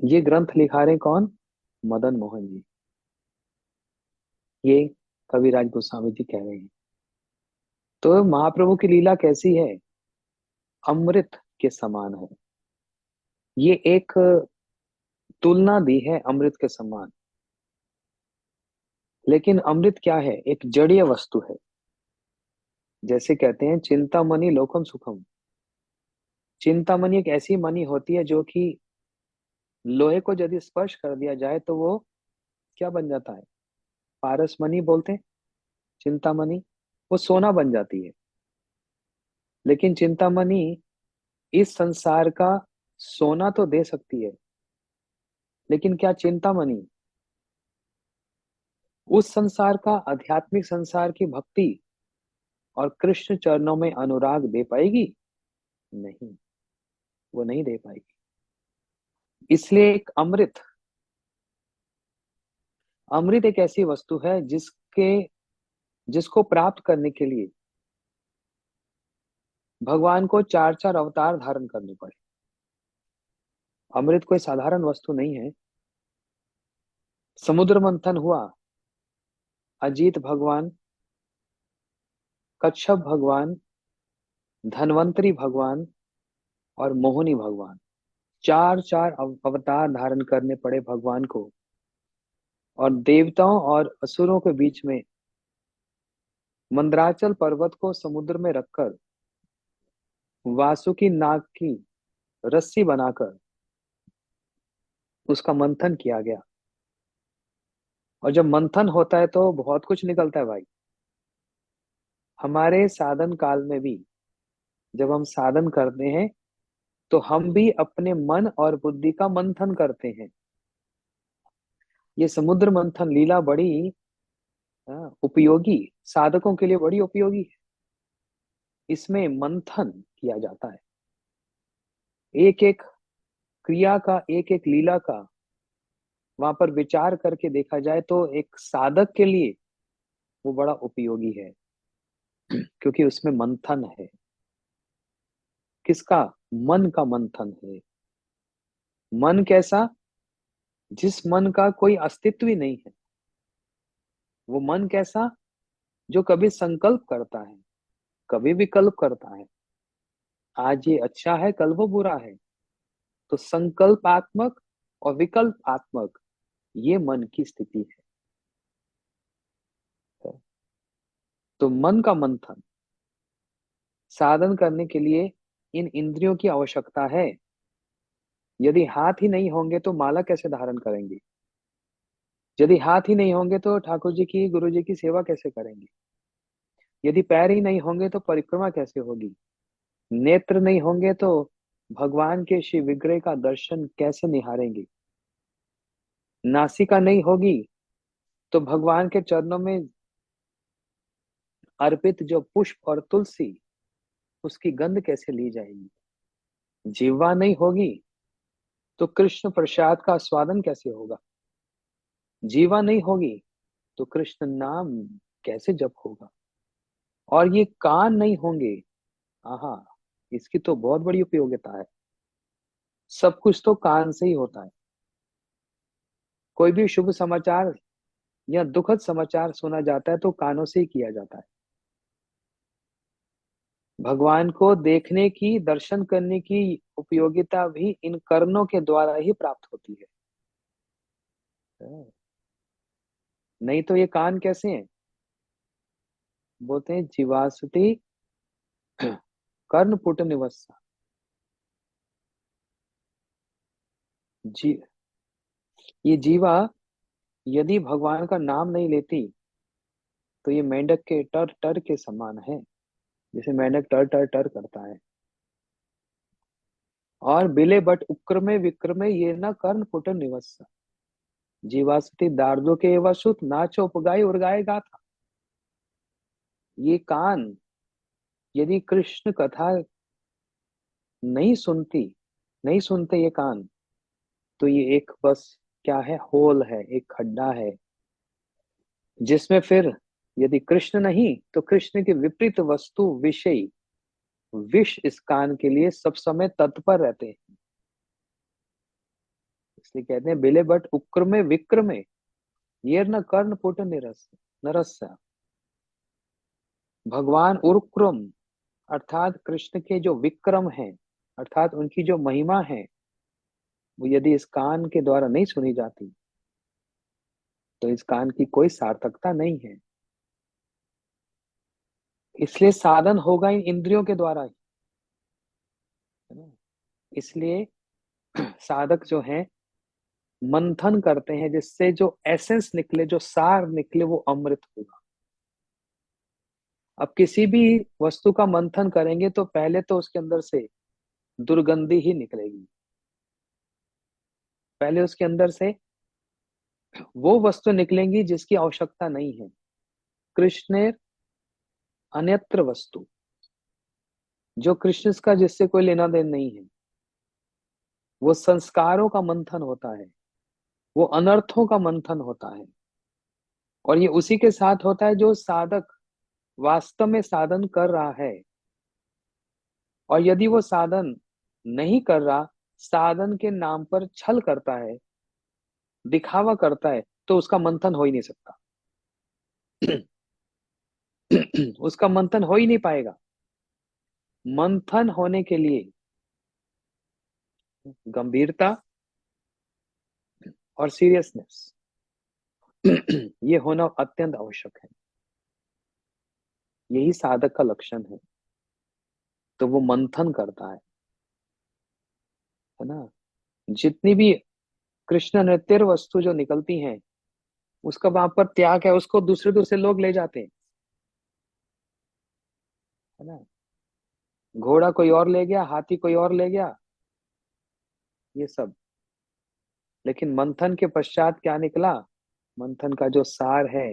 ये ग्रंथ लिखा रहे कौन? मदन मोहन जी। ये कविराज गोस्वामी जी कह रहे हैं। तो महाप्रभु की लीला कैसी है? अमृत के समान है। ये एक तुलना दी है अमृत के समान। लेकिन अमृत क्या है? एक जड़ीय वस्तु है। जैसे कहते हैं चिंतामणि लोकम सुखम। चिंतामणि एक ऐसी मणि होती है जो कि लोहे को यदि स्पर्श कर दिया जाए तो वो क्या बन जाता है? पारस मणि बोलते हैं। चिंतामणि वो सोना बन जाती है। लेकिन चिंतामणि इस संसार का सोना तो दे सकती है, लेकिन क्या चिंतामणि उस संसार का, आध्यात्मिक संसार की भक्ति और कृष्ण चरणों में अनुराग दे पाएगी? नहीं, वो नहीं दे पाएगी। इसलिए एक अमृत, अमृत एक ऐसी वस्तु है जिसको प्राप्त करने के लिए भगवान को चार चार अवतार धारण करने पड़े। अमृत कोई साधारण वस्तु नहीं है। समुद्र मंथन हुआ, अजीत भगवान, कच्छप भगवान, धन्वंतरी भगवान और मोहिनी भगवान, चार चार अवतार धारण करने पड़े भगवान को। और देवताओं और असुरों के बीच में मंदराचल पर्वत को समुद्र में रखकर वासुकी नाग की रस्सी बनाकर उसका मंथन किया गया। और जब मंथन होता है तो बहुत कुछ निकलता है भाई। हमारे साधन काल में भी जब हम साधन करते हैं तो हम भी अपने मन और बुद्धि का मंथन करते हैं। ये समुद्र मंथन लीला बड़ी उपयोगी, साधकों के लिए बड़ी उपयोगी है। इसमें मंथन किया जाता है। एक एक क्रिया का, एक एक लीला का वहां पर विचार करके देखा जाए तो एक साधक के लिए वो बड़ा उपयोगी है, क्योंकि उसमें मंथन है। किसका? मन का मंथन है। मन कैसा? जिस मन का कोई अस्तित्व ही नहीं है। वो मन कैसा? जो कभी संकल्प करता है, कभी विकल्प करता है। आज ये अच्छा है, कल वो बुरा है। तो संकल्पात्मक और विकल्पात्मक ये मन की स्थिति है। तो मन का मंथन साधन करने के लिए इन इंद्रियों की आवश्यकता है। यदि हाथ ही नहीं होंगे तो माला कैसे धारण करेंगे? यदि हाथ ही नहीं होंगे तो ठाकुर जी की, गुरु जी की सेवा कैसे करेंगे? यदि पैर ही नहीं होंगे तो परिक्रमा कैसे होगी? नेत्र नहीं होंगे तो भगवान के शिव विग्रह का दर्शन कैसे निहारेंगे? नासिका नहीं होगी तो भगवान के चरणों में अर्पित जो पुष्प और तुलसी, उसकी गंध कैसे ली जाएगी? जीवा नहीं होगी तो कृष्ण प्रसाद का स्वादन कैसे होगा? जीवा नहीं होगी तो कृष्ण नाम कैसे जप होगा? और ये कान नहीं होंगे, आहा, इसकी तो बहुत बड़ी उपयोगिता है। सब कुछ तो कान से ही होता है। कोई भी शुभ समाचार या दुखद समाचार सुना जाता है तो कानों से ही किया जाता है। भगवान को देखने की, दर्शन करने की उपयोगिता भी इन कर्णों के द्वारा ही प्राप्त होती है। नहीं तो ये कान कैसे हैं? बोलते हैं जीवासुति कर्णपुट निवसा। जी, ये जीवा यदि भगवान का नाम नहीं लेती तो ये मेंढक के टर टर के समान है। जैसे मेंढक टर टर टर करता है। और बिले बट उक्रमे विक्रमे ये न कर्ण पुट निवस। जीवासुति दार्दो के वसुत नाचो उपगाई उर्गाए गाथा। ये कान यदि कृष्ण कथा नहीं सुनती, नहीं सुनते ये कान, तो ये एक बस क्या है? होल है, एक खड्डा है, जिसमें फिर यदि कृष्ण नहीं तो कृष्ण के विपरीत वस्तु, विषय, विष इस कान के लिए सब समय तत्पर रहते हैं। इसलिए कहते हैं बिले बट उक्रमे विक्रमे ये न कर्ण पुट निरस नरस्य। भगवान उरुक्रम अर्थात कृष्ण के जो विक्रम है, अर्थात उनकी जो महिमा है, वो यदि इस कान के द्वारा नहीं सुनी जाती तो इस कान की कोई सार्थकता नहीं है। इसलिए साधन होगा इन इंद्रियों के द्वारा ही, है ना। इसलिए साधक जो है मंथन करते हैं, जिससे जो एसेंस निकले, जो सार निकले, वो अमृत होगा। अब किसी भी वस्तु का मंथन करेंगे तो पहले तो उसके अंदर से दुर्गंधी ही निकलेगी। पहले उसके अंदर से वो वस्तु निकलेंगी जिसकी आवश्यकता नहीं है। कृष्ण अन्यत्र वस्तु, जो कृष्ण का जिससे कोई लेना देन नहीं है, वो संस्कारों का मंथन होता है, वो अनर्थों का मंथन होता है। और ये उसी के साथ होता है जो साधक वास्तव में साधन कर रहा है। और यदि वो साधन नहीं कर रहा, साधन के नाम पर छल करता है, दिखावा करता है, तो उसका मंथन हो ही नहीं सकता। उसका मंथन हो ही नहीं पाएगा। मंथन होने के लिए गंभीरता और सीरियसनेस ये होना अत्यंत आवश्यक है। यही साधक का लक्षण है। तो वो मंथन करता है ना। जितनी भी कृष्ण नृत्य वस्तु जो निकलती हैं, उसका वहां पर त्याग है, उसको दूसरे दूसरे लोग ले जाते हैं, है ना। घोड़ा कोई और ले गया, हाथी कोई और ले गया, ये सब। लेकिन मंथन के पश्चात क्या निकला? मंथन का जो सार है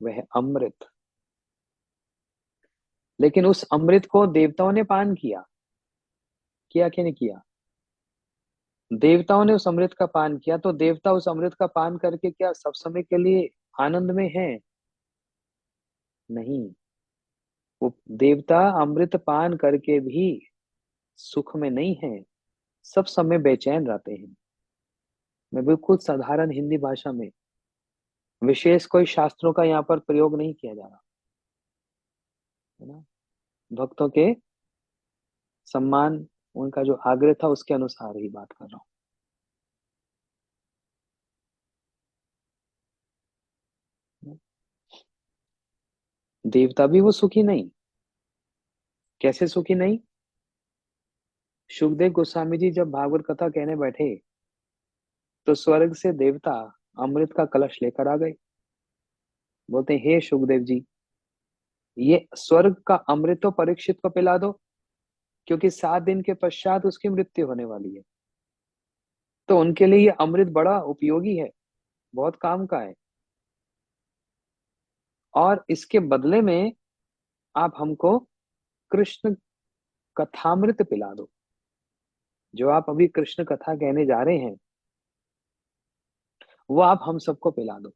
वह है अमृत। लेकिन उस अमृत को देवताओं ने पान किया, किया कि नहीं किया? देवताओं ने उस अमृत का पान किया, तो देवता उस अमृत का पान करके क्या सब समय के लिए आनंद में है? नहीं। वो देवता अमृत पान करके भी सुख में नहीं है, सब समय बेचैन रहते हैं। मैं बिल्कुल साधारण हिंदी भाषा में, विशेष कोई शास्त्रों का यहाँ पर प्रयोग नहीं किया जा रहा, है ना। भक्तों के सम्मान, उनका जो आग्रह था उसके अनुसार ही बात कर रहा हूँ। देवता भी वो सुखी नहीं। कैसे सुखी नहीं? सुखदेव गोस्वामी जी जब भागवत कथा कहने बैठे तो स्वर्ग से देवता अमृत का कलश लेकर आ गए। बोलते हैं, हे सुखदेव जी, ये स्वर्ग का अमृत तो परीक्षित को पिला दो, क्योंकि 7 दिन के पश्चात उसकी मृत्यु होने वाली है। तो उनके लिए ये अमृत बड़ा उपयोगी है, बहुत काम का है। और इसके बदले में आप हमको कृष्ण कथामृत पिला दो। जो आप अभी कृष्ण कथा कहने जा रहे हैं, वो आप हम सबको पिला दो।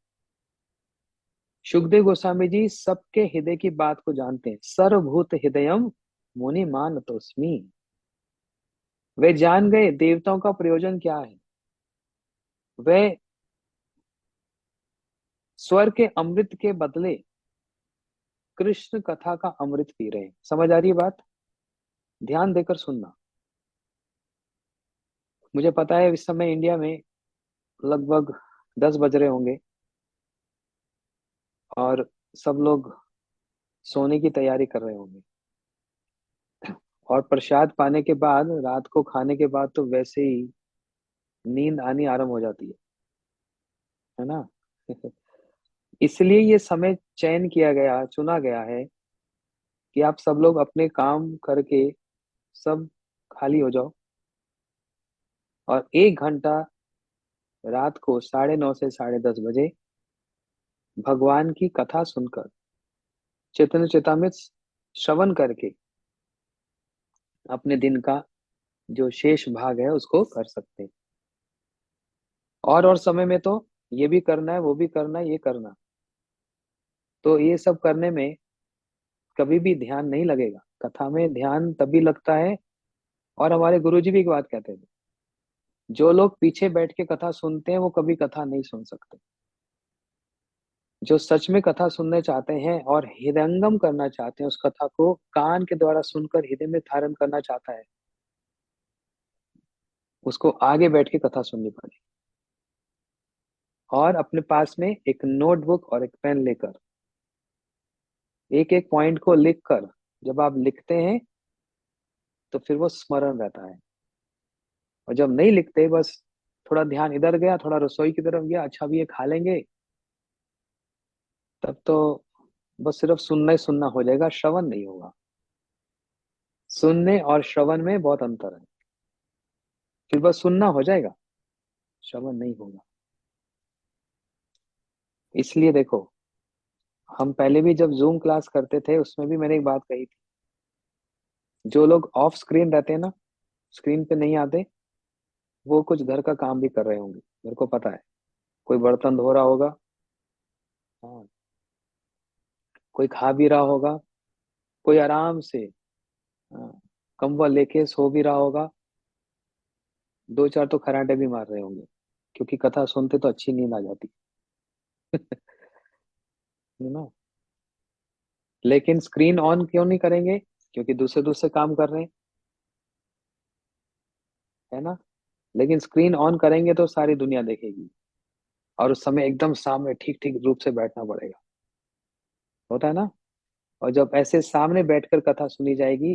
सुखदेव गोस्वामी जी सबके हृदय की बात को जानते हैं। सर्वभूत हृदयम मुनि मानतोस्मि। वे जान गए देवताओं का प्रयोजन क्या है। वे स्वर के अमृत के बदले कृष्ण कथा का अमृत पी रहे हैं। समझ आ रही है बात? ध्यान देकर सुनना। मुझे पता है इस समय इंडिया में लगभग 10 बज रहे होंगे और सब लोग सोने की तैयारी कर रहे होंगे। और प्रसाद पाने के बाद, रात को खाने के बाद तो वैसे ही नींद आनी आरंभ हो जाती है ना। इसलिए ये समय चयन किया गया, चुना गया है कि आप सब लोग अपने काम करके सब खाली हो जाओ और 1 घंटा रात को 9:30 से 10:30 बजे भगवान की कथा सुनकर, चैतन्य चेतामृत श्रवण करके अपने दिन का जो शेष भाग है उसको कर सकते हैं। और समय में तो ये भी करना है, वो भी करना है, ये करना। तो ये सब करने में कभी भी ध्यान नहीं लगेगा। कथा में ध्यान तभी लगता है। और हमारे गुरुजी भी एक बात कहते थे, जो लोग पीछे बैठ के कथा सुनते हैं वो कभी कथा नहीं सुन सकते। जो सच में कथा सुनने चाहते हैं और हृदयंगम करना चाहते हैं, उस कथा को कान के द्वारा सुनकर हृदय में धारण करना चाहता है, उसको आगे बैठ के कथा सुननी पड़ेगी। और अपने पास में एक नोटबुक और एक पेन लेकर एक एक पॉइंट को लिख कर, जब आप लिखते हैं तो फिर वो स्मरण रहता है। और जब नहीं लिखते, बस थोड़ा ध्यान इधर गया, थोड़ा रसोई की तरफ गया, अच्छा भी ये खा लेंगे, तब तो बस सिर्फ सुनना ही सुनना हो जाएगा, श्रवण नहीं होगा। सुनने और श्रवण में बहुत अंतर है। फिर बस सुनना हो जाएगा, श्रवण नहीं होगा। इसलिए देखो, हम पहले भी जब जूम क्लास करते थे उसमें भी मैंने एक बात कही थी, जो लोग ऑफ स्क्रीन रहते हैं ना, स्क्रीन पे नहीं आते, वो कुछ घर का काम भी कर रहे होंगे, मेरे को पता है। कोई बर्तन धो रहा होगा, हाँ, कोई खा भी रहा होगा, कोई आराम से, हाँ, कंबल लेके सो भी रहा होगा, दो चार तो खराटे भी मार रहे होंगे, क्योंकि कथा सुनते तो अच्छी नींद आ जाती है ना। लेकिन स्क्रीन ऑन क्यों नहीं करेंगे? क्योंकि दूसरे दूसरे काम कर रहे हैं, है ना। लेकिन स्क्रीन ऑन करेंगे तो सारी दुनिया देखेगी, और उस समय एकदम सामने ठीक ठीक रूप से बैठना पड़ेगा, होता है ना। और जब ऐसे सामने बैठकर कथा सुनी जाएगी,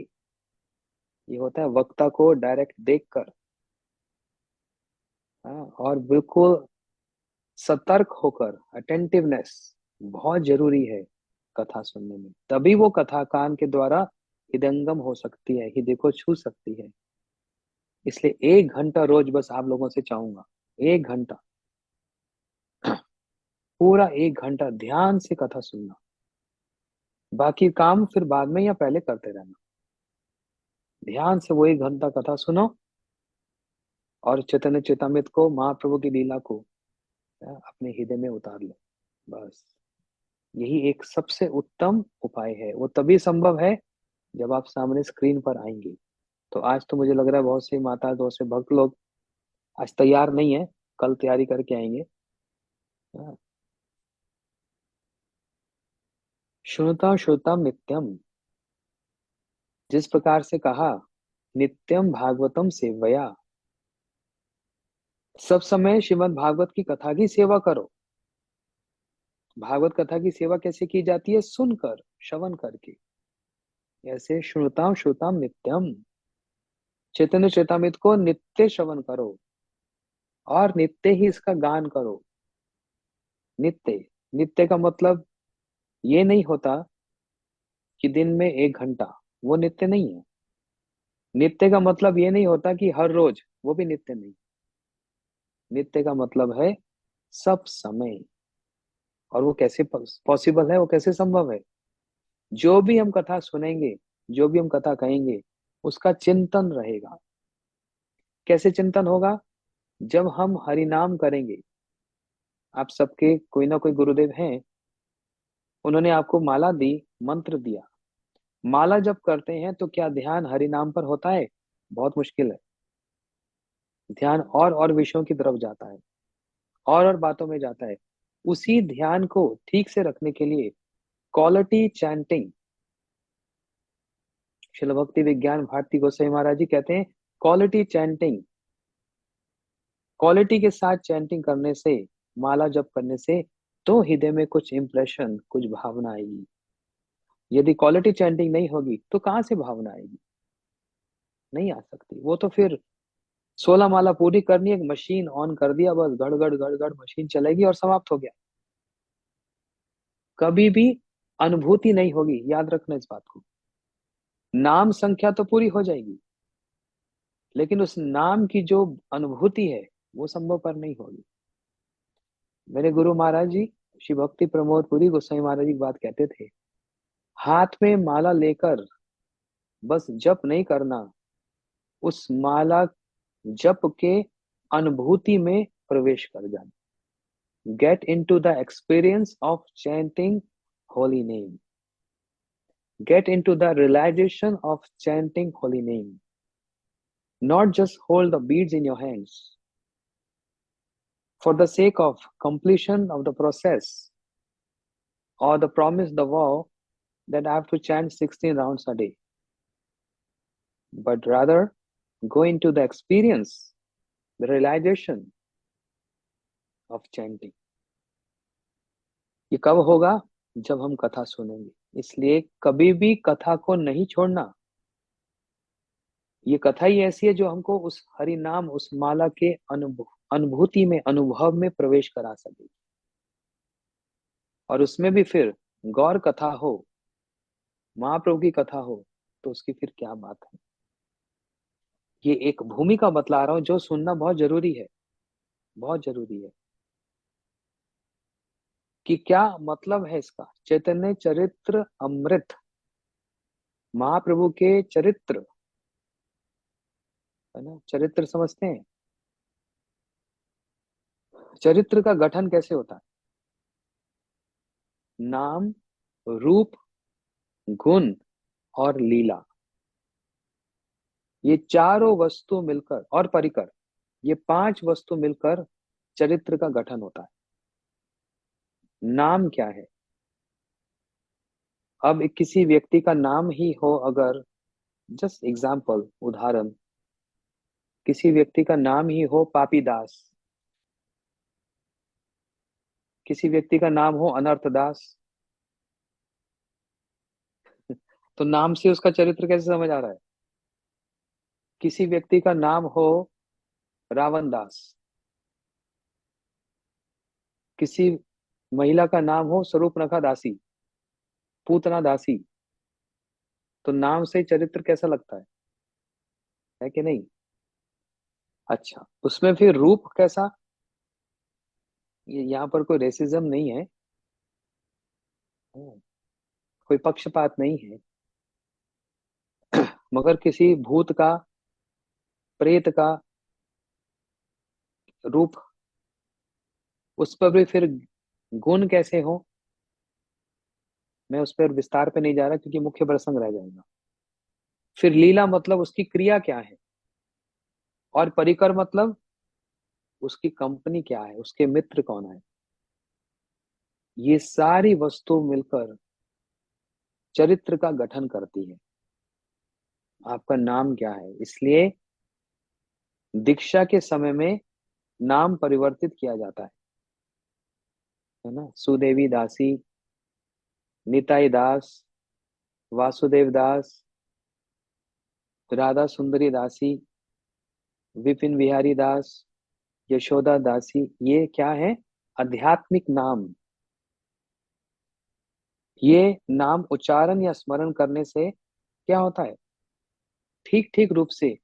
ये होता है वक्ता को डायरेक्ट देखकर, हाँ, और बिल्कुल सतर्क होकर, अटेंटिवनेस बहुत जरूरी है कथा सुनने में। तभी वो कथा कान के द्वारा हृदयंगम हो सकती है, हृदय को छू सकती है। इसलिए 1 घंटा रोज बस आप लोगों से चाहूंगा, 1 घंटा, पूरा 1 घंटा ध्यान से कथा सुनना। बाकी काम फिर बाद में या पहले करते रहना। ध्यान से वो 1 घंटा कथा सुनो, और चैतन्य चेतामृत को, महाप्रभु की लीला को अपने हृदय में उतार लो। बस यही एक सबसे उत्तम उपाय है। वो तभी संभव है जब आप सामने स्क्रीन पर आएंगे। तो आज तो मुझे लग रहा है बहुत से माता, बहुत से भक्त लोग आज तैयार नहीं है, कल तैयारी करके आएंगे। हाँ, श्रुता श्रुतम नित्यम, जिस प्रकार से कहा नित्यम भागवतम सेवया, सब समय श्रीमद् भागवत की कथा की सेवा करो। भागवत कथा की सेवा कैसे की जाती है? सुनकर, श्रवण करके। ऐसे श्रुताम श्रुताम नित्यम, चैतन्य चेतामृत को नित्य श्रवण करो, और नित्य ही इसका गान करो। नित्य, नित्य का मतलब ये नहीं होता कि दिन में 1 घंटा, वो नित्य नहीं है। नित्य का मतलब ये नहीं होता कि हर रोज, वो भी नित्य नहीं। नित्य का मतलब है सब समय। और वो कैसे पॉसिबल है, वो कैसे संभव है? जो भी हम कथा सुनेंगे, जो भी हम कथा कहेंगे, उसका चिंतन रहेगा। कैसे चिंतन होगा? जब हम हरि नाम करेंगे। आप सबके कोई ना कोई गुरुदेव हैं, उन्होंने आपको माला दी, मंत्र दिया। माला जब करते हैं तो क्या ध्यान हरि नाम पर होता है? बहुत मुश्किल है। ध्यान और विषयों की तरफ जाता है, और बातों में जाता है। उसी ध्यान को ठीक से रखने के लिए क्वालिटी चैंटिंग, शिल भक्ति विज्ञान भारती गोसाई महाराज जी कहते हैं, क्वालिटी चैंटिंग, क्वालिटी के साथ चैंटिंग करने से, माला जप करने से, तो हृदय में कुछ इंप्रेशन, कुछ भावना आएगी। यदि क्वालिटी चैंटिंग नहीं होगी तो कहाँ से भावना आएगी? नहीं आ सकती। वो तो फिर 16 माला पूरी करनी, एक मशीन ऑन कर दिया, बस गड़ गड़ गड़ मशीन चलेगी और समाप्त हो गया। कभी भी अनुभूति नहीं होगी, याद रखना इस बात को। नाम संख्या तो पूरी हो जाएगी, लेकिन उस नाम की जो अनुभूति है, वो संभव पर नहीं होगी। मेरे गुरु महाराज जी, श्री भक्ति प्रमोद पुरी गोस्वामी महाराज जी की बात कहते थे, हाथ में माला लेकर बस जप नहीं करना, उस माला जप के अनुभूति में प्रवेश कर जाना। Get into the experience of chanting holy name, get into the realization of chanting holy name. Not just hold the beads in your hands. for the sake of completion of the process or the promise, the vow that I have to chant 16 rounds a day, but rather go into the experience, the realization of chanting. ये कब होगा? जब हम कथा सुनेंगे। इसलिए कभी भी कथा को नहीं छोड़ना। ये कथा ही ऐसी है जो हमको उस हरि नाम, उस माला के अनुभूति में, अनुभव में प्रवेश करा सके। और उसमें भी फिर गौर कथा हो, महाप्रभु की कथा हो, तो उसकी फिर क्या बात है। ये एक भूमिका बतला रहा हूं जो सुनना बहुत जरूरी है, बहुत जरूरी है कि क्या मतलब है इसका। चैतन्य चरित्र अमृत, महाप्रभु के चरित्र, है ना। चरित्र समझते हैं? चरित्र का गठन कैसे होता है? नाम, रूप, गुण और लीला, ये चारों वस्तु मिलकर, और परिकर, ये 5 वस्तु मिलकर चरित्र का गठन होता है। नाम क्या है? अब किसी व्यक्ति का नाम ही हो, अगर जस्ट एग्जाम्पल, उदाहरण, किसी व्यक्ति का नाम ही हो पापीदास, किसी व्यक्ति का नाम हो अनर्थदास, तो नाम से उसका चरित्र कैसे समझ आ रहा है? किसी व्यक्ति का नाम हो रावण दास, किसी महिला का नाम हो स्वरूपनखा दासी, पूतना दासी, तो नाम से चरित्र कैसा लगता है कि नहीं? अच्छा, उसमें फिर रूप कैसा? ये यहाँ पर कोई रेसिज्म नहीं है, कोई पक्षपात नहीं है, मगर किसी भूत का, प्रेत का रूप, उस पर भी फिर गुण कैसे हो? मैं उस पर विस्तार पे नहीं जा रहा क्योंकि मुख्य प्रसंग रह जाएगा। फिर लीला मतलब उसकी क्रिया क्या है, और परिकर मतलब उसकी कंपनी क्या है, उसके मित्र कौन है। ये सारी वस्तु मिलकर चरित्र का गठन करती है। आपका नाम क्या है? इसलिए दीक्षा के समय में नाम परिवर्तित किया जाता है ना। सुदेवी दासी, निताई दास, वासुदेव दास, राधा सुंदरी दासी, विपिन बिहारी दास, यशोदा दासी, ये क्या है? आध्यात्मिक नाम। ये नाम उच्चारण या स्मरण करने से क्या होता है? ठीक ठीक रूप से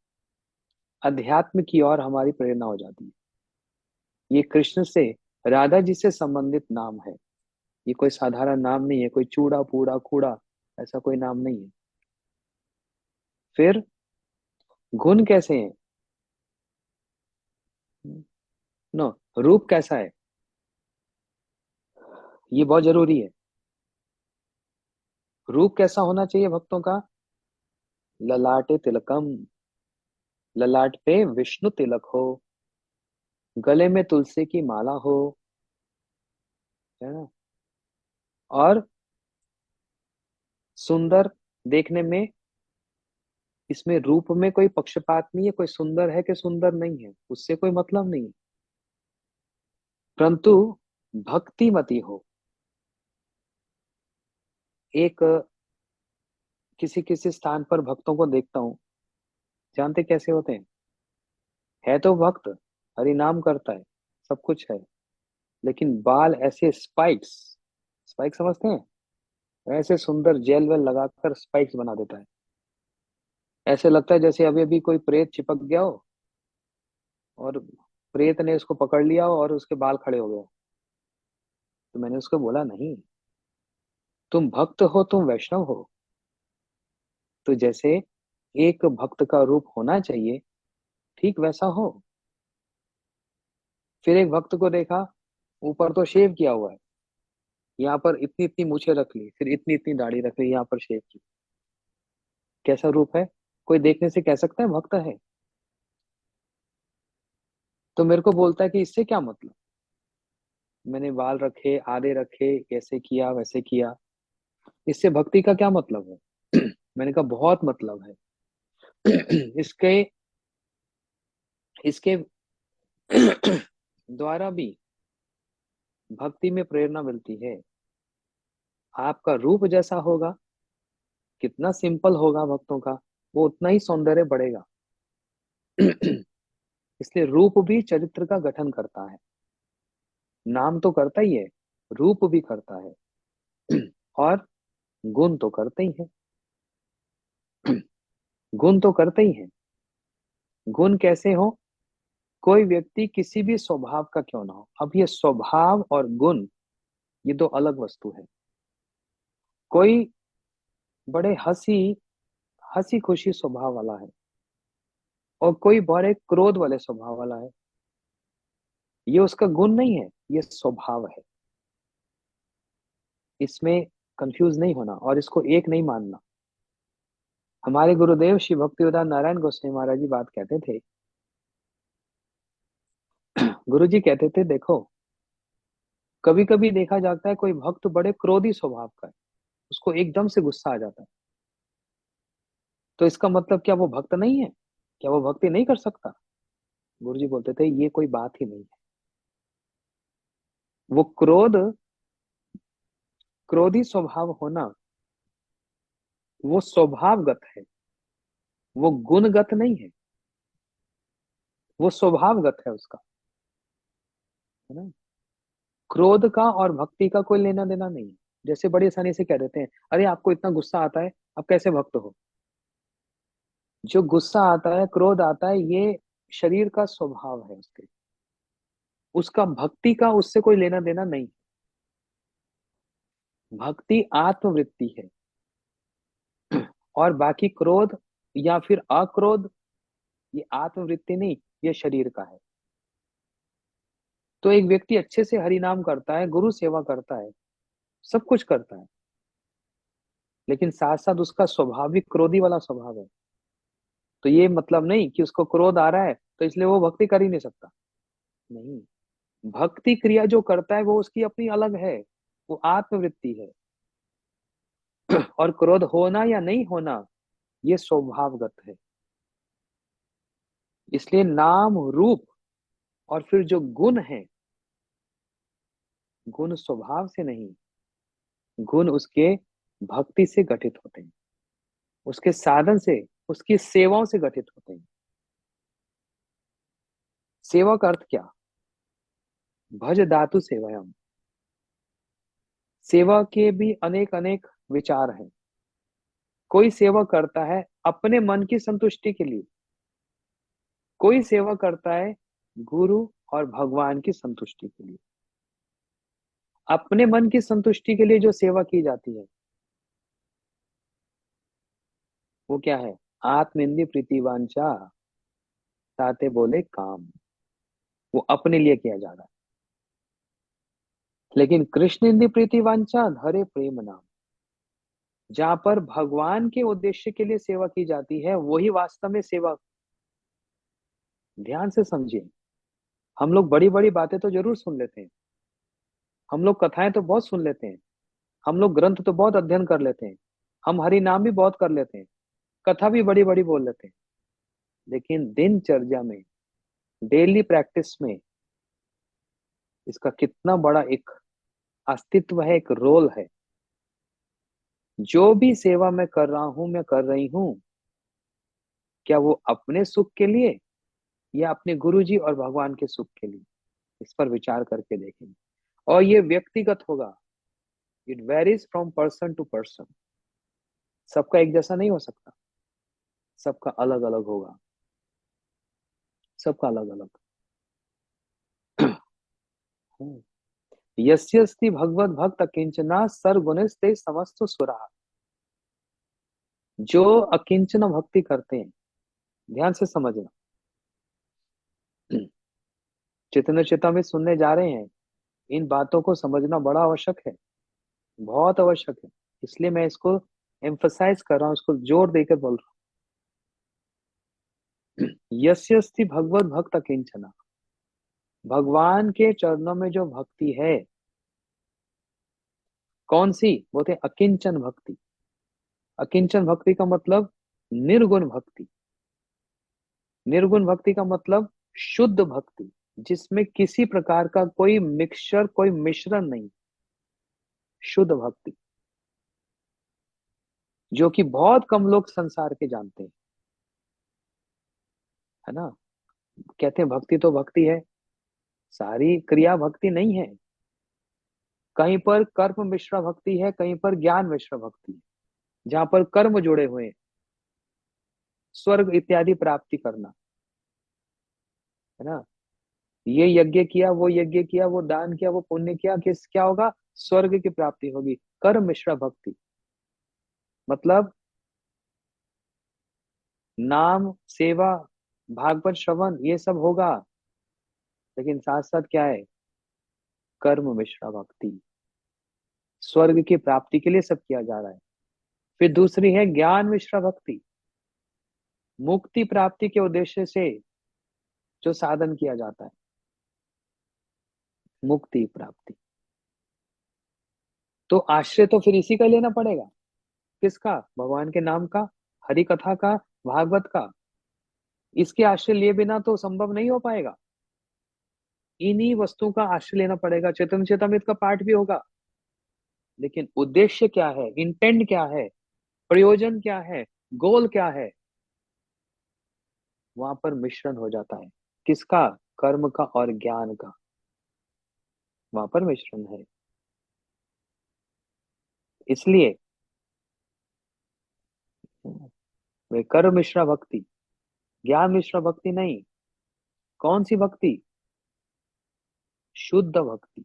अध्यात्म की ओर हमारी प्रेरणा हो जाती है। ये कृष्ण से, राधा जी से संबंधित नाम है। ये कोई साधारण नाम नहीं है, कोई चूड़ा पूड़ा कूड़ा, ऐसा कोई नाम नहीं है। फिर गुण कैसे हैं? नो, रूप कैसा है? ये बहुत जरूरी है। रूप कैसा होना चाहिए भक्तों का? ललाटे तिलकम, ललाट पे विष्णु तिलक हो, गले में तुलसी की माला हो, है ना। और सुंदर देखने में, इसमें रूप में कोई पक्षपात नहीं है, कोई सुंदर है कि सुंदर नहीं है, उससे कोई मतलब नहीं है, परंतु भक्तिमती हो। एक किसी किसी स्थान पर भक्तों को देखता हूँ, जानते कैसे होते हैं? है तो भक्त, हरि नाम करता है, सब कुछ है, लेकिन बाल ऐसे स्पाइक्स, स्पाइक समझते हैं? ऐसे सुंदर जेल वेल लगाकर स्पाइक्स बना देता है। ऐसे लगता है जैसे अभी अभी कोई प्रेत चिपक गया हो और प्रेत ने उसको पकड़ लिया हो और उसके बाल खड़े हो गए। तो मैंने उसको बोला, नहीं, तुम भक्त हो, तुम वैष्णव हो, तो जैसे एक भक्त का रूप होना चाहिए, ठीक वैसा हो। फिर एक भक्त को देखा, ऊपर तो शेव किया हुआ है, यहाँ पर इतनी इतनी मूछें रख ली, फिर इतनी इतनी दाढ़ी रख ली, यहाँ पर शेव की, कैसा रूप है? कोई देखने से कह सकता है भक्त है? तो मेरे को बोलता है कि इससे क्या मतलब, मैंने बाल रखे, आधे रखे, ऐसे किया वैसे किया, इससे भक्ति का क्या मतलब है? मैंने कहा बहुत मतलब है। इसके इसके द्वारा भी भक्ति में प्रेरणा मिलती है। आपका रूप जैसा होगा, कितना सिंपल होगा भक्तों का, वो उतना ही सौंदर्य बढ़ेगा। इसलिए रूप भी चरित्र का गठन करता है। नाम तो करता ही है, रूप भी करता है। और गुण तो करते ही है। गुण तो करते ही है। गुण कैसे हो? कोई व्यक्ति किसी भी स्वभाव का क्यों ना हो, अब ये स्वभाव और गुण ये दो अलग वस्तु है। कोई बड़े हंसी हंसी खुशी स्वभाव वाला है, और कोई बड़े क्रोध वाले स्वभाव वाला है। ये उसका गुण नहीं है, ये स्वभाव है। इसमें कंफ्यूज नहीं होना और इसको एक नहीं मानना। हमारे गुरुदेव श्री भक्तिवेदांत नारायण गोस्वामी महाराज जी बात कहते थे। गुरु जी कहते थे, देखो कभी कभी देखा जाता है कोई भक्त बड़े क्रोधी स्वभाव का है, उसको एकदम से गुस्सा आ जाता है। तो इसका मतलब क्या वो भक्त नहीं है? क्या वो भक्ति नहीं कर सकता? गुरु जी बोलते थे, ये कोई बात ही नहीं है। वो क्रोधी स्वभाव होना वो स्वभावगत है, वो गुणगत नहीं है, वो स्वभावगत है उसका, है ना। क्रोध का और भक्ति का कोई लेना देना नहीं है। जैसे बड़ी आसानी से कह देते हैं, अरे आपको इतना गुस्सा आता है, आप कैसे भक्त हो? जो गुस्सा आता है, क्रोध आता है, ये शरीर का स्वभाव है उसके, उसका भक्ति का उससे कोई लेना देना नहीं। भक्ति आत्मवृत्ति है। और बाकी क्रोध या फिर अक्रोध, ये आत्मवृत्ति नहीं, ये शरीर का है। तो एक व्यक्ति अच्छे से हरि नाम करता है, गुरु सेवा करता है, सब कुछ करता है, लेकिन साथ साथ उसका स्वाभाविक क्रोधी वाला स्वभाव है। तो ये मतलब नहीं कि उसको क्रोध आ रहा है तो इसलिए वो भक्ति कर ही नहीं सकता। नहीं, भक्ति क्रिया जो करता है वो उसकी अपनी अलग है, वो आत्मवृत्ति है। और क्रोध होना या नहीं होना ये स्वभावगत है। इसलिए नाम रूप और फिर जो गुण है, गुण स्वभाव से नहीं, गुण उसके भक्ति से गठित होते हैं, उसके साधन से, उसकी सेवाओं से गठित होते हैं। सेवा का अर्थ क्या? भज धातु सेवयम। सेवा के भी अनेक अनेक विचार हैं। कोई सेवा करता है अपने मन की संतुष्टि के लिए, कोई सेवा करता है गुरु और भगवान की संतुष्टि के लिए। अपने मन की संतुष्टि के लिए जो सेवा की जाती है वो क्या है? आत्मेन्द्रिय प्रीतिवांचा, ताते बोले काम, वो अपने लिए किया जा रहा है। लेकिन कृष्ण इंद्रिय प्रीतिवांचा धरे प्रेम नाम, जहां पर भगवान के उद्देश्य के लिए सेवा की जाती है वही वास्तव में सेवा। ध्यान से समझिए। हम लोग बड़ी बड़ी बातें तो जरूर सुन लेते हैं, हम लोग कथाएं तो बहुत सुन लेते हैं, हम लोग ग्रंथ तो बहुत अध्ययन कर लेते हैं, हम हरि नाम भी बहुत कर लेते हैं, कथा भी बड़ी बड़ी बोल लेते हैं, लेकिन दिनचर्या में, डेली प्रैक्टिस में इसका कितना बड़ा एक अस्तित्व है, एक रोल है। जो भी सेवा मैं कर रहा हूं, मैं कर रही हूं, क्या वो अपने सुख के लिए या अपने गुरुजी और भगवान के सुख के लिए? इस पर विचार करके देखेंगे। और ये व्यक्तिगत होगा, it varies from person to person. सबका एक जैसा नहीं हो सकता, सबका अलग अलग होगा, सबका अलग अलग। यस्यस्ति भगवत भक्त किंचना सर्वगुणस्ते समस्त सुरा। जो अकिंचन भक्ति करते हैं, ध्यान से समझना, चितन चिता में सुनने जा रहे हैं, इन बातों को समझना बड़ा आवश्यक है, बहुत आवश्यक है। इसलिए मैं इसको एम्फसाइज कर रहा हूँ, इसको जोर देकर बोल रहा हूँ। यस्यस्ति भगवत भक्त किंचना, भगवान के चरणों में जो भक्ति है, कौन सी? बोलते हैं अकिंचन भक्ति। अकिंचन भक्ति का मतलब निर्गुण भक्ति। निर्गुण भक्ति का मतलब शुद्ध भक्ति, जिसमें किसी प्रकार का कोई मिक्सचर, कोई मिश्रण नहीं। शुद्ध भक्ति, जो कि बहुत कम लोग संसार के जानते हैं, है ना। कहते हैं भक्ति तो भक्ति है, सारी क्रिया भक्ति नहीं है। कहीं पर कर्म मिश्रा भक्ति है, कहीं पर ज्ञान मिश्रा भक्ति है। जहां पर कर्म जुड़े हुए हैं, स्वर्ग इत्यादि प्राप्ति करना, है ना। ये यज्ञ किया, वो यज्ञ किया, वो दान किया, वो पुण्य किया, किस क्या होगा? स्वर्ग की प्राप्ति होगी। कर्म मिश्रा भक्ति मतलब नाम, सेवा, भागवत श्रवण, ये सब होगा, लेकिन साथ साथ क्या है? कर्म मिश्रा भक्ति। स्वर्ग की प्राप्ति के लिए सब किया जा रहा है। फिर दूसरी है ज्ञान मिश्रा भक्ति, मुक्ति प्राप्ति के उद्देश्य से जो साधन किया जाता है, मुक्ति प्राप्ति। तो आश्रय तो फिर इसी का लेना पड़ेगा। किसका? भगवान के नाम का, हरि कथा का, भागवत का। इसके आश्रय लिए बिना तो संभव नहीं हो पाएगा। इन्हीं वस्तुओं का आश्रय लेना पड़ेगा। चैतन्य चेतामृत का पाठ भी होगा, लेकिन उद्देश्य क्या है, इंटेंट क्या है, प्रयोजन क्या है, गोल क्या है, वहां पर मिश्रण हो जाता है। किसका? कर्म का और ज्ञान का, वहां पर मिश्रण है। इसलिए वे कर्म मिश्रा भक्ति, ज्ञान मिश्रा भक्ति नहीं। कौन सी भक्ति? शुद्ध भक्ति।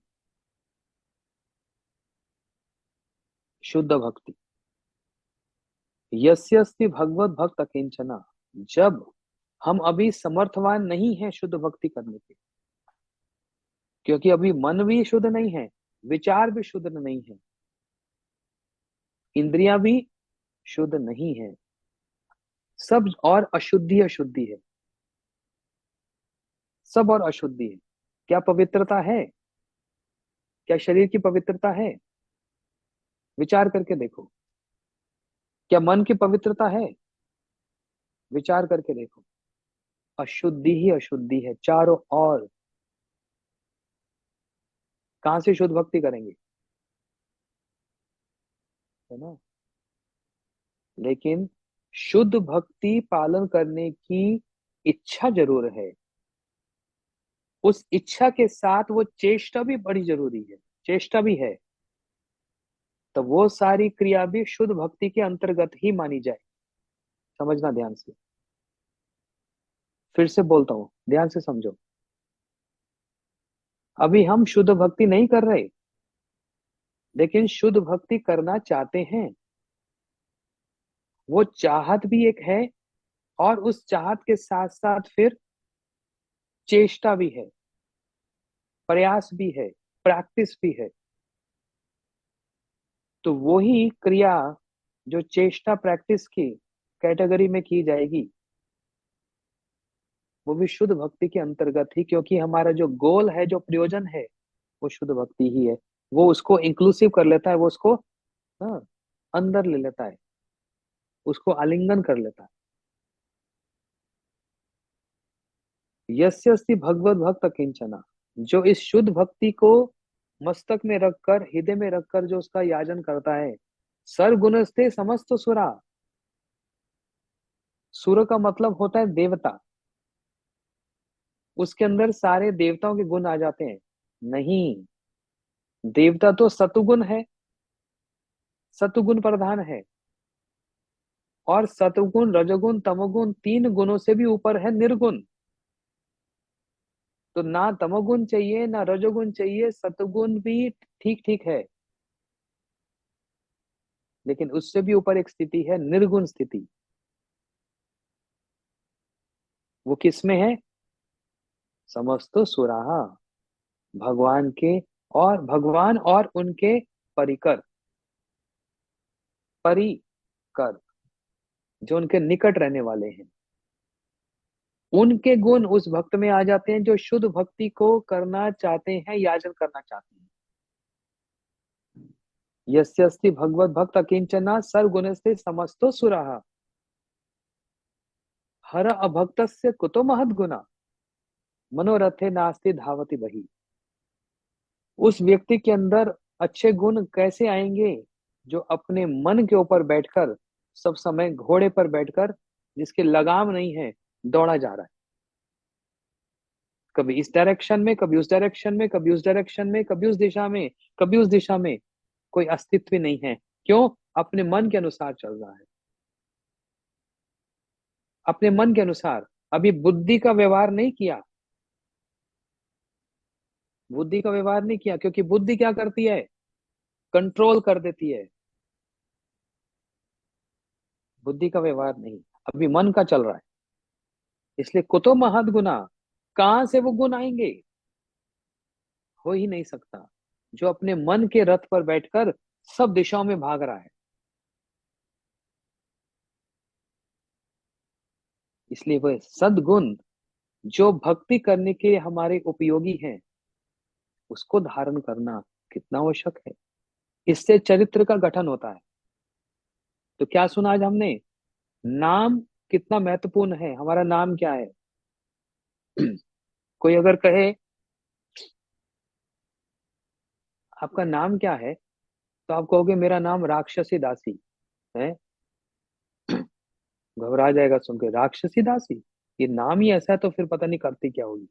शुद्ध भक्ति। यस्यस्ति भगवत भक्त किंचना। जब हम अभी समर्थवान नहीं है शुद्ध भक्ति करने के, क्योंकि अभी मन भी शुद्ध नहीं है, विचार भी शुद्ध नहीं है, इंद्रियां भी शुद्ध नहीं है, सब और अशुद्धि अशुद्धि है, सब और अशुद्धि है। क्या पवित्रता है? क्या शरीर की पवित्रता है? विचार करके देखो। क्या मन की पवित्रता है? विचार करके देखो। अशुद्धि ही अशुद्धि है चारों ओर। कहां से शुद्ध भक्ति करेंगे, है ना। लेकिन शुद्ध भक्ति पालन करने की इच्छा जरूर है। उस इच्छा के साथ वो चेष्टा भी बड़ी जरूरी है। चेष्टा भी है, तो वो सारी क्रिया भी शुद्ध भक्ति के अंतर्गत ही मानी जाए। समझना ध्यान से। फिर से बोलता हूं, ध्यान से समझो। अभी हम शुद्ध भक्ति नहीं कर रहे, लेकिन शुद्ध भक्ति करना चाहते हैं। वो चाहत भी एक है, और उस चाहत के साथ साथ फिर चेष्टा भी है, प्रयास भी है, प्रैक्टिस भी है। तो वही क्रिया जो चेष्टा प्रैक्टिस की कैटेगरी में की जाएगी, वो भी शुद्ध भक्ति के अंतर्गत ही, क्योंकि हमारा जो गोल है, जो प्रयोजन है, वो शुद्ध भक्ति ही है। वो उसको इंक्लूसिव कर लेता है, वो उसको, हाँ, अंदर ले लेता है, उसको आलिंगन कर लेता है। यस्यस्ति भगवत भक्त किंचना। जो इस शुद्ध भक्ति को मस्तक में रखकर, हृदय में रखकर जो उसका याजन करता है, सर्वगुणस्ते समस्त सुरा। सुर का मतलब होता है देवता। उसके अंदर सारे देवताओं के गुण आ जाते हैं? नहीं, देवता तो सतुगुण है, सतुगुण प्रधान है। और सतुगुण, रजोगुण, तमोगुण, तीन गुणों से भी ऊपर है निर्गुण। तो ना तमोगुण चाहिए, ना रजोगुण चाहिए, सतुगुण भी ठीक ठीक है। लेकिन उससे भी ऊपर एक स्थिति है, निर्गुण स्थिति। वो किसमें है? समस्त सुराहा, भगवान के, और भगवान और उनके परिकर, परिकर, जो उनके निकट रहने वाले हैं। उनके गुण उस भक्त में आ जाते हैं जो शुद्ध भक्ति को करना चाहते हैं, याचन करना चाहते हैं। यस्यस्ति भगवत भक्त अकिंचना सर्वगुणस्ते समस्तो सुराः हर अभक्तस्य कुतो महद गुना मनोरथे नास्ति धावति बही। उस व्यक्ति के अंदर अच्छे गुण कैसे आएंगे? जो अपने मन के ऊपर बैठकर, सब समय घोड़े पर बैठकर, जिसके लगाम नहीं है, दौड़ा जा रहा है, कभी इस डायरेक्शन में, कभी उस डायरेक्शन में, कभी उस डायरेक्शन में, कभी उस दिशा में, कभी उस दिशा में, कोई अस्तित्व नहीं है। क्यों? अपने मन के अनुसार चल रहा है, अपने मन के अनुसार। अभी बुद्धि का व्यवहार नहीं किया, बुद्धि का व्यवहार नहीं किया, क्योंकि बुद्धि क्या करती है? कंट्रोल कर देती है। बुद्धि का व्यवहार नहीं, अभी मन का चल रहा है। इसलिए कुतो महद गुना, कहां से वो गुण आएंगे? हो ही नहीं सकता। जो अपने मन के रथ पर बैठकर सब दिशाओं में भाग रहा है। इसलिए वह सद्गुण जो भक्ति करने के हमारे उपयोगी हैं, उसको धारण करना कितना आवश्यक है। इससे चरित्र का गठन होता है। तो क्या सुना आज हमने? नाम कितना महत्वपूर्ण है। हमारा नाम क्या है? कोई अगर कहे आपका नाम क्या है, तो आप कहोगे मेरा नाम राक्षसी दासी है। घबरा जाएगा सुन के, राक्षसी दासी, ये नाम ही ऐसा है, तो फिर पता नहीं करती क्या होगी।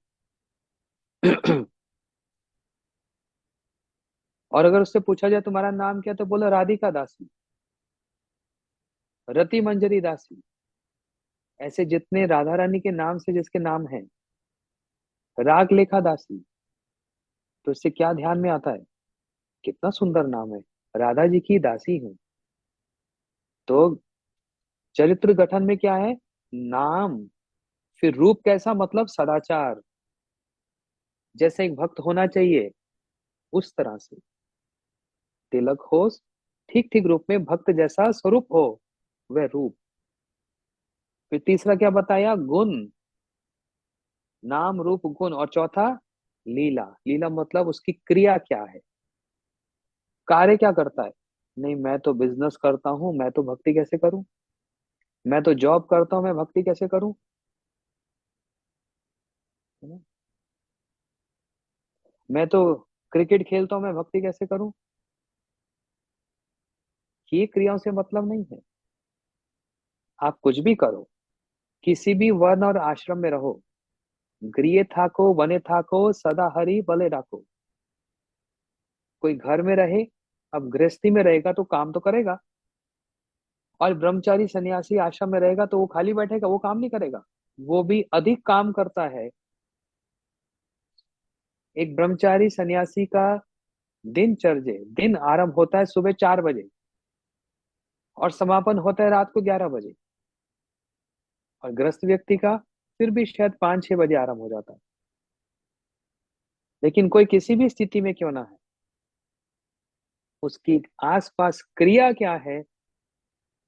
और अगर उससे पूछा जाए तुम्हारा नाम क्या, तो बोला राधिका दासी, रति मंजरी दासी। ऐसे जितने राधा रानी के नाम से जिसके नाम है, राग लेखा दासी। तो इससे क्या ध्यान में आता है? कितना सुंदर नाम है, राधा जी की दासी हूँ। तो चरित्र गठन में क्या है? नाम। फिर रूप कैसा? मतलब सदाचार, जैसे एक भक्त होना चाहिए उस तरह से तिलक हो, ठीक ठीक रूप में भक्त जैसा स्वरूप हो, वह रूप। फिर तीसरा क्या बताया? गुण, नाम रूप गुण। और चौथा लीला। लीला मतलब उसकी क्रिया क्या है, कार्य क्या करता है। नहीं, मैं तो बिजनेस करता हूँ, मैं तो भक्ति कैसे करूं? मैं तो जॉब करता हूँ, मैं भक्ति कैसे करूं? है ना? मैं तो क्रिकेट खेलता हूँ, मैं भक्ति कैसे करूं? ये क्रियाओं से मतलब नहीं है। आप कुछ भी करो, किसी भी वर्ण और आश्रम में रहो, गृह थाको वने थाको सदा हरि भले राखो। कोई घर में रहे, अब गृहस्थी में रहेगा तो काम तो करेगा, और ब्रह्मचारी सन्यासी आश्रम में रहेगा तो वो खाली बैठेगा, वो काम नहीं करेगा, वो भी अधिक काम करता है। एक ब्रह्मचारी सन्यासी का दिन आरंभ होता है सुबह 4 बजे, और समापन होता है रात को 11 बजे। और ग्रस्त व्यक्ति का फिर भी शायद 5-6 बजे आरंभ हो जाता है। लेकिन कोई किसी भी स्थिति में क्यों ना है, उसकी आसपास क्रिया क्या है,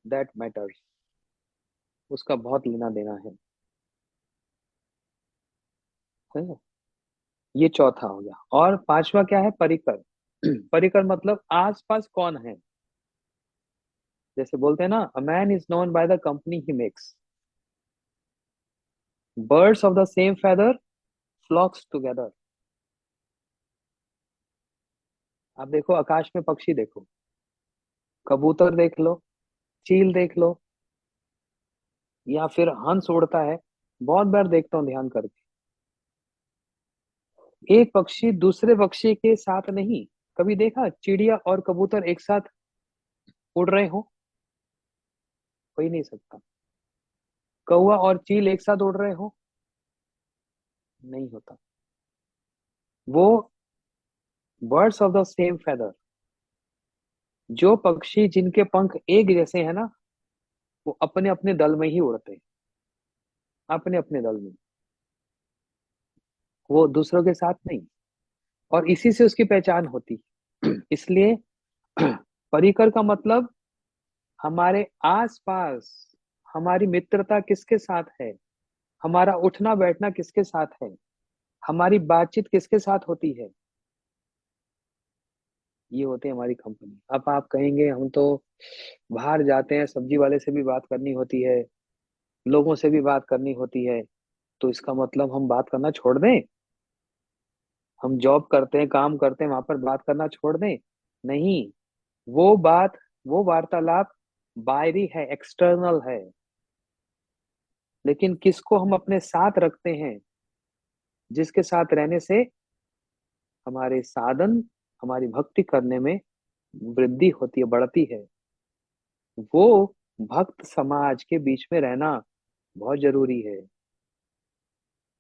दैट मैटर्स। उसका बहुत लेना देना है ना? ये चौथा हो गया। और पांचवा क्या है? परिकर। परिकर मतलब आसपास कौन है। जैसे बोलते हैं ना, a man is known by the company he makes, birds of the same feather flocks together. आप देखो आकाश में पक्षी देखो, कबूतर देख लो, चील देख लो, या फिर हंस उड़ता है। बहुत बार देखता हूँ ध्यान करके, एक पक्षी दूसरे पक्षी के साथ नहीं। कभी देखा चिड़िया और कबूतर एक साथ उड़ रहे हो? हो ही नहीं सकता। कौवा और चील एक साथ उड़ रहे हो? नहीं होता। वो birds of the same feather, जो पक्षी जिनके पंख एक जैसे हैं ना, वो अपने अपने दल में ही उड़ते हैं, अपने अपने दल में, वो दूसरों के साथ नहीं। और इसी से उसकी पहचान होती। इसलिए परिकर का मतलब हमारे आसपास हमारी मित्रता किसके साथ है, हमारा उठना बैठना किसके साथ है, हमारी बातचीत किसके साथ होती है, ये होती है हमारी कंपनी। अब आप कहेंगे हम तो बाहर जाते हैं, सब्जी वाले से भी बात करनी होती है, लोगों से भी बात करनी होती है, तो इसका मतलब हम बात करना छोड़ दें? हम जॉब करते हैं, काम करते हैं, वहां पर बात करना छोड़ दें? नहीं। वो बात, वो वार्तालाप बाहरी है, एक्सटर्नल है। लेकिन किसको हम अपने साथ रखते हैं, जिसके साथ रहने से हमारे साधन, हमारी भक्ति करने में वृद्धि होती है, बढ़ती है, वो भक्त समाज के बीच में रहना बहुत जरूरी है।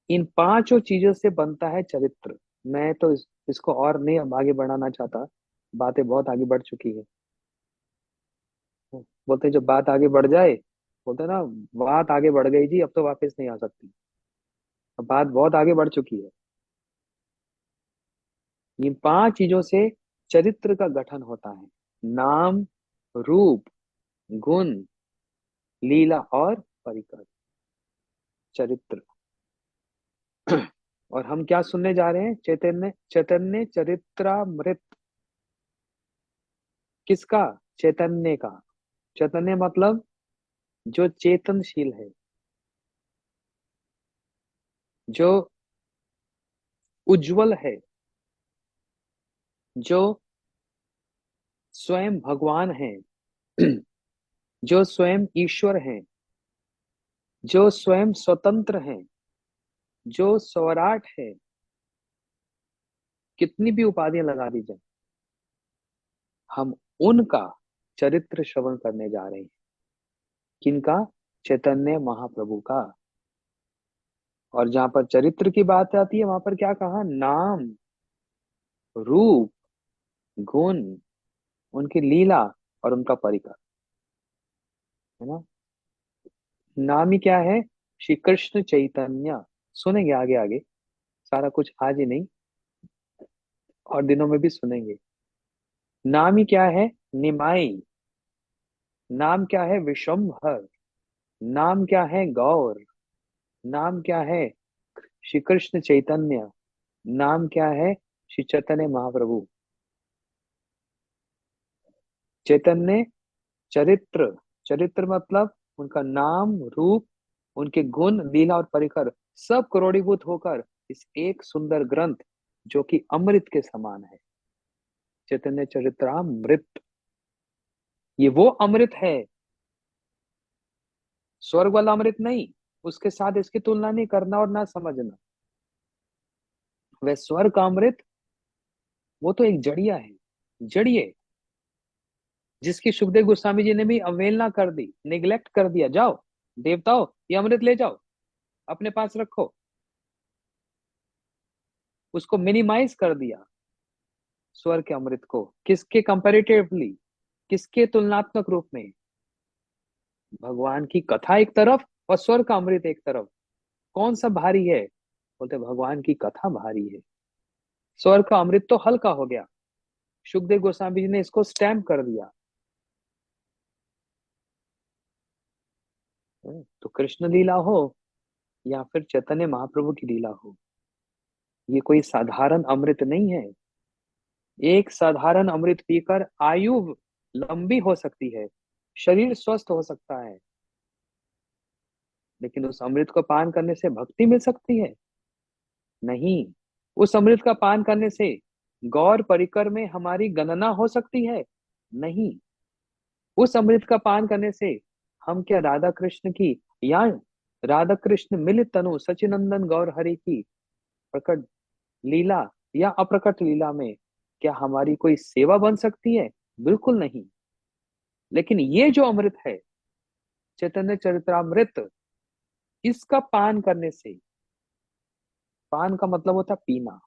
इन पांचों चीजों से बनता है चरित्र। मैं तो इसको और नहीं अब आगे बढ़ाना चाहता, बातें बहुत आगे बढ़ चुकी है। बोलते हैं जब बात आगे बढ़ जाए, बोलते हैं ना, बात आगे बढ़ गई जी, अब तो वापस नहीं आ सकती। अब बात बहुत आगे बढ़ चुकी है। इन पांच चीजों से चरित्र का गठन होता है। नाम, रूप, गुण, लीला और परिकर, चरित्र। और हम क्या सुनने जा रहे हैं? चैतन्य, चैतन्य चरित्रामृत। किसका? चैतन्य का। चैतन्य मतलब जो चेतनशील है, जो उज्जवल है, जो स्वयं भगवान है, जो स्वयं ईश्वर है, जो स्वयं स्वतंत्र है, जो स्वराट है। कितनी भी उपाधियां लगा दी जाए, हम उनका चरित्र श्रवण करने जा रहे हैं। किनका? चैतन्य महाप्रभु का। और जहां पर चरित्र की बात आती है, वहां पर क्या कहा? नाम, रूप, गुण, उनकी लीला और उनका परिकर, है ना। नाम ही क्या है? श्री कृष्ण चैतन्य। सुनेंगे आगे आगे, सारा कुछ आज ही नहीं, और दिनों में भी सुनेंगे। नाम ही क्या है? निमाई। नाम क्या है? विशंभर। नाम क्या है? गौर। नाम क्या है? श्री कृष्ण चैतन्य। नाम क्या है? श्री चैतन्य महाप्रभु। चैतन्य चरित्र, चरित्र मतलब उनका नाम, रूप, उनके गुण, लीला और परिकर, सब करोड़ीभूत होकर इस एक सुंदर ग्रंथ, जो कि अमृत के समान है, चैतन्य चरित्रामृत। ये वो अमृत है, स्वर्ग वाला अमृत नहीं। उसके साथ इसकी तुलना नहीं करना और ना समझना। वह स्वर्ग का अमृत, वो तो एक जड़िया है, जड़िए, जिसकी सुखदेव गोस्वामी जी ने भी अवहेलना कर दी, निग्लेक्ट कर दिया। जाओ देवताओं, ये अमृत ले जाओ, अपने पास रखो। उसको मिनिमाइज कर दिया, स्वर्ग के अमृत को। किसके कंपैरेटिवली, किसके तुलनात्मक रूप में? भगवान की कथा एक तरफ और स्वर्ग का अमृत एक तरफ। कौन सा भारी है? बोलते भगवान की कथा भारी है, स्वर्ग का अमृत तो हल्का हो गया। सुखदेव गोस्वामी जी ने इसको स्टैम्प कर दिया। तो कृष्ण लीला हो या फिर चैतन्य महाप्रभु की लीला हो, ये कोई साधारण अमृत नहीं है। एक साधारण अमृत पीकर आयु लंबी हो सकती है, शरीर स्वस्थ हो सकता है, लेकिन उस अमृत को पान करने से भक्ति मिल सकती है? नहीं। उस अमृत का पान करने से गौर परिकर में हमारी गणना हो सकती है? नहीं। उस अमृत का पान करने से हम क्या राधा कृष्ण की, या राधा कृष्ण मिलित तनु सचिनंदन गौर हरि की प्रकट लीला या अप्रकट लीला में क्या हमारी कोई सेवा बन सकती है? बिल्कुल नहीं। लेकिन ये जो अमृत है, चैतन्य चरित्रामृत, इसका पान करने से, पान का मतलब होता है पीना।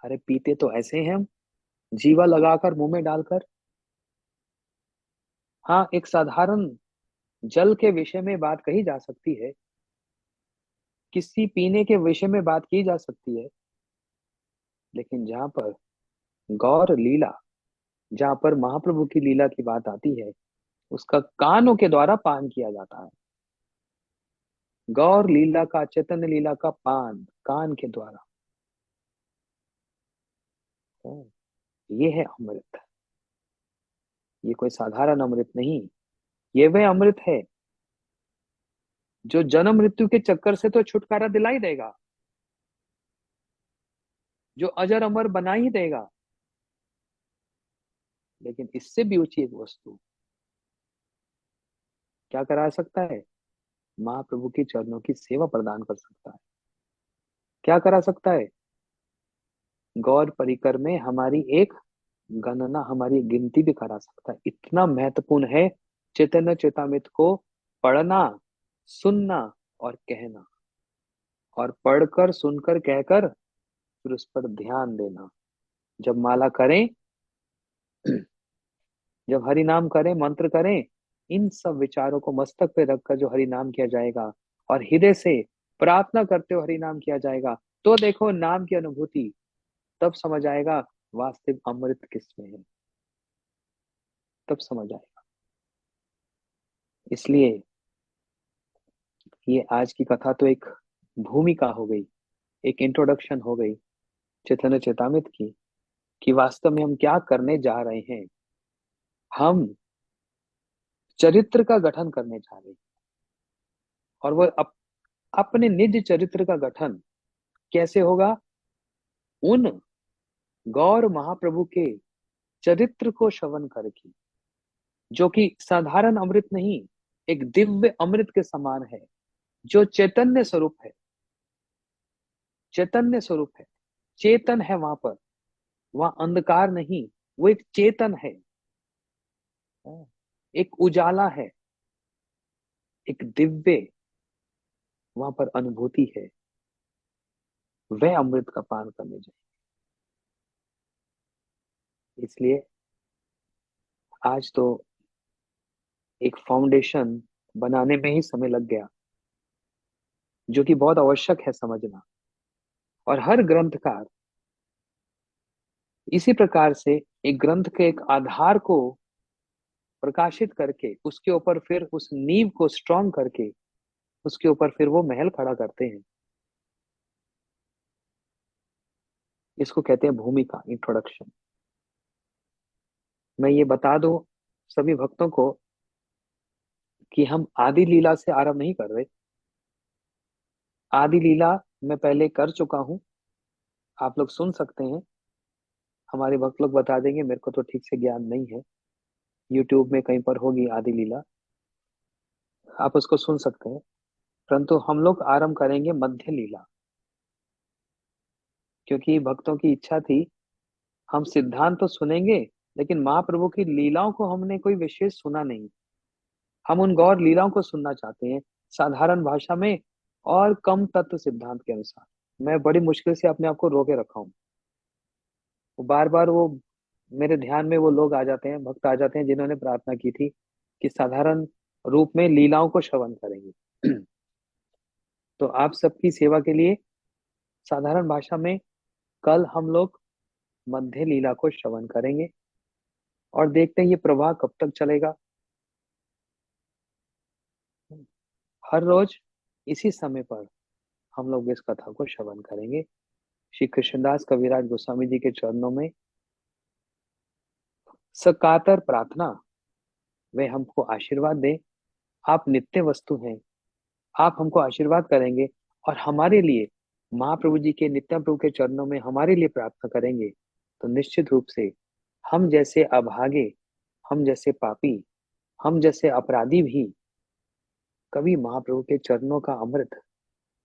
अरे पीते तो ऐसे हैं हम, जीवा लगाकर मुंह में डालकर। हाँ, एक साधारण जल के विषय में बात कही जा सकती है, किसी पीने के विषय में बात की जा सकती है, लेकिन जहां पर गौर लीला, जहां पर महाप्रभु की लीला की बात आती है, उसका कानों के द्वारा पान किया जाता है। गौर लीला का, चैतन्य लीला का पान कान के द्वारा। ये है अमृत। ये कोई साधारण अमृत नहीं, ये वह अमृत है जो जन्म मृत्यु के चक्कर से तो छुटकारा दिला ही देगा, जो अजर अमर बना ही देगा। लेकिन इससे भी ऊंची एक वस्तु क्या करा सकता है? महाप्रभु के चरणों की सेवा प्रदान कर सकता है। क्या करा सकता है? गौर परिकर में हमारी एक गणना, हमारी गिनती भी करा सकता है। इतना महत्वपूर्ण है चैतन्य चेतामृत को पढ़ना, सुनना और कहना, और पढ़कर सुनकर कहकर फिर उस पर ध्यान देना। जब माला करें, जब हरि नाम करें, मंत्र करें, इन सब विचारों को मस्तक पे रखकर जो हरि नाम किया जाएगा और हृदय से प्रार्थना करते हुए हरि नाम किया जाएगा, तो देखो नाम की अनुभूति, तब समझ आएगा वास्तविक अमृत किसमें है, तब समझ आएगा। इसलिए ये आज की कथा तो एक भूमिका हो गई, एक इंट्रोडक्शन हो गई चैतन्य चेतामृत की, कि वास्तव में हम क्या करने जा रहे हैं। हम चरित्र का गठन करने जा रहे हैं, और वो अपने निज चरित्र का गठन कैसे होगा? उन गौर महाप्रभु के चरित्र को श्रवण करके, जो कि साधारण अमृत नहीं, एक दिव्य अमृत के समान है, जो चैतन्य स्वरूप है, चैतन्य स्वरूप है, चेतन है वहां पर, वहां अंधकार नहीं, वो एक चेतन है, एक उजाला है, एक दिव्य वहां पर अनुभूति है। वह अमृत का पान करने जाए। इसलिए आज तो एक फाउंडेशन बनाने में ही समय लग गया, जो कि बहुत आवश्यक है समझना। और हर ग्रंथकार इसी प्रकार से एक ग्रंथ के एक आधार को प्रकाशित करके, उसके ऊपर फिर उस नींव को स्ट्रॉन्ग करके, उसके ऊपर फिर वो महल खड़ा करते हैं। इसको कहते हैं भूमिका, इंट्रोडक्शन। मैं ये बता दूं सभी भक्तों को कि हम आदि लीला से आरंभ नहीं कर रहे। आदि लीला मैं पहले कर चुका हूं, आप लोग सुन सकते हैं। हमारे भक्त लोग बता देंगे, मेरे को तो ठीक से ज्ञान नहीं है। यूट्यूब में कहीं पर होगी आदि लीला, आप उसको सुन सकते हैं। परंतु हम लोग आरंभ करेंगे मध्य लीला, क्योंकि भक्तों की इच्छा थी हम सिद्धांत तो सुनेंगे, लेकिन महाप्रभु की लीलाओं को हमने कोई विशेष सुना नहीं। हम उन गौर लीलाओं को सुनना चाहते हैं, साधारण भाषा में और कम तत्व सिद्धांत के अनुसार। मैं बड़ी मुश्किल से अपने आप को रोके रखा हूँ। वो बार बार वो मेरे ध्यान में वो लोग आ जाते हैं, भक्त आ जाते हैं, जिन्होंने प्रार्थना की थी कि साधारण रूप में लीलाओं को श्रवण करेंगे। तो आप सबकी सेवा के लिए साधारण भाषा में कल हम लोग मध्य लीला को श्रवण करेंगे, और देखते हैं ये प्रवाह कब तक चलेगा। हर रोज इसी समय पर हम लोग इस कथा को श्रवण करेंगे। श्री कृष्णदास कविराज गोस्वामी जी के चरणों में सकातर प्रार्थना, वे हमको आशीर्वाद दें। आप नित्य वस्तु हैं, आप हमको आशीर्वाद करेंगे, और हमारे लिए महाप्रभु जी के, नित्य प्रभु के चरणों में हमारे लिए प्रार्थना करेंगे, तो निश्चित रूप से हम जैसे अभागे, हम जैसे पापी, हम जैसे अपराधी भी कभी महाप्रभु के चरणों का अमृत,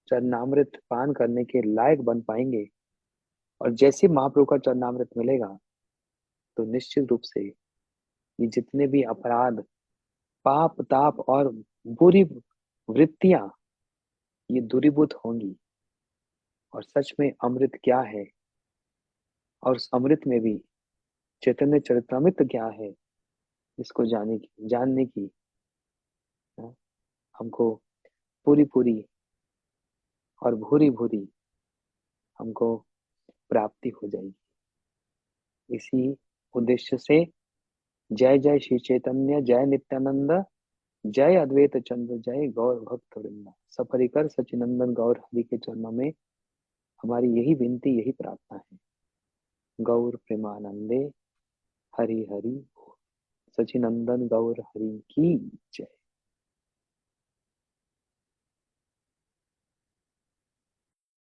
चरणामृत पान करने के लायक बन पाएंगे। और जैसे महाप्रभु का चरणामृत मिलेगा, तो निश्चित रूप से ये जितने भी अपराध, पाप ताप और बुरी वृत्तियां, ये दूरीभूत होंगी। और सच में अमृत क्या है, और उस अमृत में भी चैतन्य चरितामृत क्या है, इसको जानने की हाँ, हमको पूरी पूरी और भूरी भूरी हमको प्राप्ति हो जाएगी। इसी उद्देश्य से जय जय श्री चैतन्य, जय नित्यानंद, जय अद्वैत चंद्र, जय गौर भक्त वृंदा। सपरिकर सचिनंदन गौर हरि के चरणों में हमारी यही विनती, यही प्रार्थना है। गौर प्रेमानंदे, हरि हरि। सचिनंदन गौर हरि की जय।